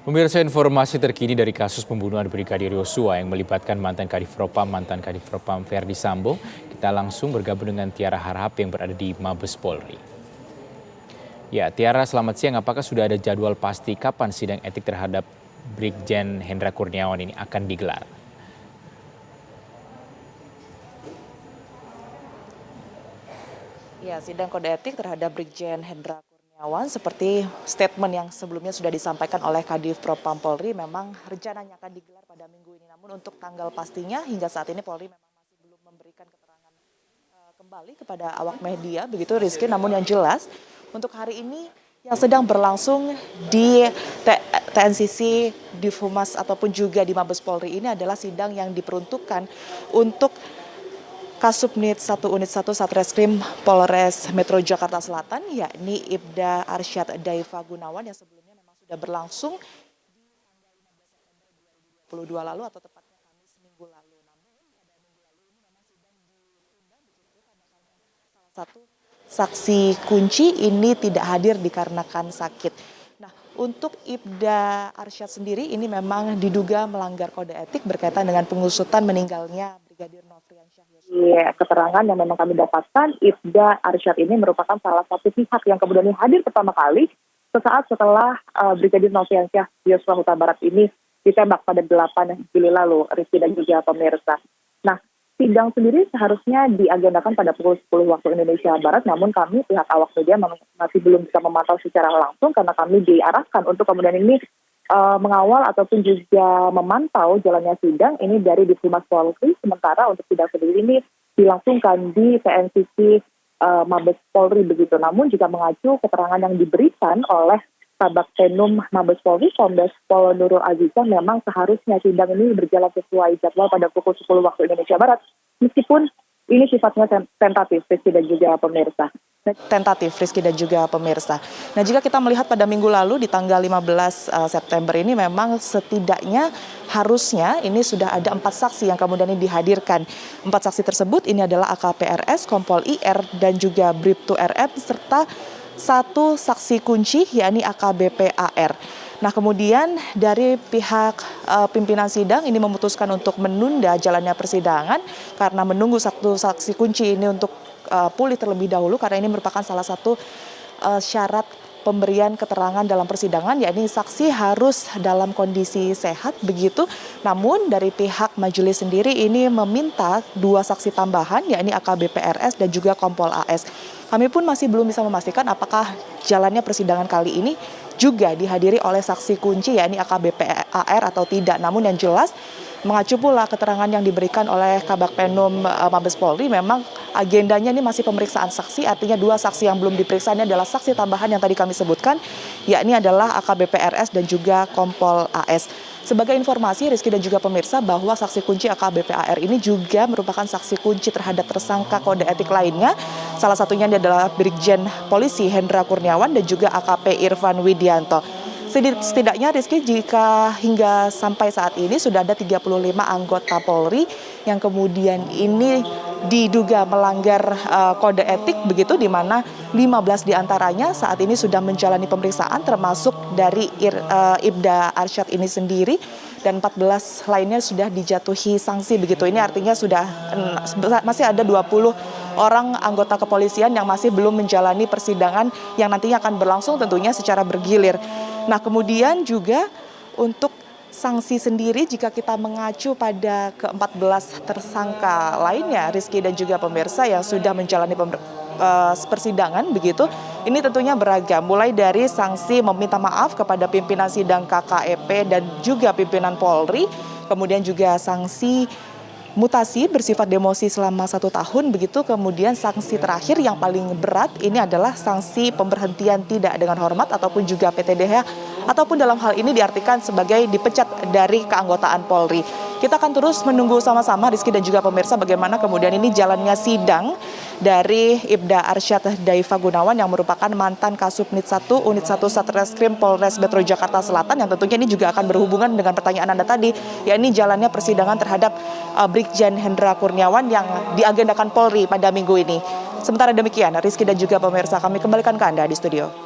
Pemirsa, informasi terkini dari kasus pembunuhan Brigadir Yosua yang melibatkan mantan Kadif Propam Verdi Sambo. Kita langsung bergabung dengan Tiara Harahap yang berada di Mabes Polri. Ya, Tiara, selamat siang. Apakah sudah ada jadwal pasti kapan sidang etik terhadap Brigjen Hendra Kurniawan ini akan digelar? Ya, sidang kode etik terhadap Brigjen Hendra Kurniawan seperti statement yang sebelumnya sudah disampaikan oleh Kadif Propam Polri memang rencananya akan digelar pada minggu ini. Namun untuk tanggal pastinya hingga saat ini Polri memang masih belum memberikan keterangan kembali kepada awak media, begitu Rizky. Namun yang jelas untuk hari ini yang sedang berlangsung di TNCC, di Humas ataupun juga di Mabes Polri ini adalah sidang yang diperuntukkan untuk Kasubnit 1 Unit 1 Satreskrim Polres Metro Jakarta Selatan, yakni Ibda Arsyad Daifa Gunawan yang sebelumnya memang sudah berlangsung di tanggal 15 September 2022 lalu atau tepatnya Kamis minggu lalu. Namun pada minggu lalu ini memang sidang ditunda begitu karena salah satu saksi kunci ini tidak hadir dikarenakan sakit. Nah, untuk Ibda Arsyad sendiri ini memang diduga melanggar kode etik berkaitan dengan pengusutan meninggalnya Brigadir Nofriansyah Yosua. Keterangan yang memang kami dapatkan, Ibda Arsyad ini merupakan salah satu pihak yang kemudian hadir pertama kali sesaat setelah Brigadir Nofriansyah Yosua Huta Barat ini ditembak pada 8 Juli lalu, Rizky dan juga pemirsa. Nah, sidang sendiri seharusnya diagendakan pada pukul 10 waktu Indonesia Barat, namun kami pihak awak media masih belum bisa memantau secara langsung karena kami diarahkan untuk kemudian ini mengawal ataupun juga memantau jalannya sidang ini dari Humas Polri. Sementara untuk sidang sendiri ini dilangsungkan di TNCC Mabes Polri begitu. Namun juga mengacu keterangan yang diberikan oleh Kabak Penum Mabes Polri, Kombes Pol Nurul Azizah, memang seharusnya sidang ini berjalan sesuai jadwal pada pukul 10 waktu Indonesia Barat. Meskipun ini sifatnya tentatif, Rizky dan juga pemirsa. Nah, jika kita melihat pada minggu lalu di tanggal 15 September ini memang setidaknya harusnya ini sudah ada 4 saksi yang kemudian ini dihadirkan. 4 saksi tersebut ini adalah AKP RS, Kompol IR, dan juga Bribtu RM, serta 1 saksi kunci yakni AKBP AR. Nah, kemudian dari pihak pimpinan sidang ini memutuskan untuk menunda jalannya persidangan karena menunggu 1 saksi kunci ini untuk pulih terlebih dahulu, karena ini merupakan salah satu syarat pemberian keterangan dalam persidangan, yakni saksi harus dalam kondisi sehat begitu. Namun dari pihak majelis sendiri ini meminta 2 saksi tambahan, yakni AKBP RS dan juga Kompol AS. Kami pun masih belum bisa memastikan apakah jalannya persidangan kali ini juga dihadiri oleh saksi kunci, yakni AKBP AR atau tidak. Namun yang jelas mengacu pula keterangan yang diberikan oleh Kabak Penum Mabes Polri, memang agendanya ini masih pemeriksaan saksi, artinya 2 saksi yang belum diperiksa ini adalah saksi tambahan yang tadi kami sebutkan, yakni adalah AKBP RS dan juga Kompol AS. Sebagai informasi, Rizky dan juga pemirsa, bahwa saksi kunci AKBP AR ini juga merupakan saksi kunci terhadap tersangka kode etik lainnya. Salah satunya adalah Brigjen Polisi Hendra Kurniawan dan juga AKP Irfan Widianto. Setidaknya Rizky, jika hingga sampai saat ini sudah ada 35 anggota Polri yang kemudian ini diduga melanggar kode etik begitu, di mana 15 diantaranya saat ini sudah menjalani pemeriksaan termasuk dari Ibda Arsyad ini sendiri, dan 14 lainnya sudah dijatuhi sanksi begitu. Ini artinya masih ada 20 orang anggota kepolisian yang masih belum menjalani persidangan yang nantinya akan berlangsung tentunya secara bergilir. Nah, kemudian juga untuk sanksi sendiri jika kita mengacu pada ke-14 tersangka lainnya, Rizky dan juga pemirsa, yang sudah menjalani persidangan begitu, ini tentunya beragam, mulai dari sanksi meminta maaf kepada pimpinan sidang KKEP dan juga pimpinan Polri, kemudian juga sanksi mutasi bersifat demosi selama 1 tahun begitu. Kemudian sanksi terakhir yang paling berat ini adalah sanksi pemberhentian tidak dengan hormat ataupun juga PTDH, ataupun dalam hal ini diartikan sebagai dipecat dari keanggotaan Polri. Kita akan terus menunggu sama-sama, Rizky dan juga pemirsa, bagaimana kemudian ini jalannya sidang dari Ibda Arsyad Daifa Gunawan yang merupakan mantan Kasubnit 1 Unit 1 Satreskrim Polres Metro Jakarta Selatan, yang tentunya ini juga akan berhubungan dengan pertanyaan Anda tadi, yakni jalannya persidangan terhadap Brigjen Hendra Kurniawan yang diagendakan Polri pada minggu ini. Sementara demikian, Rizky dan juga pemirsa, kami kembalikan ke Anda di studio.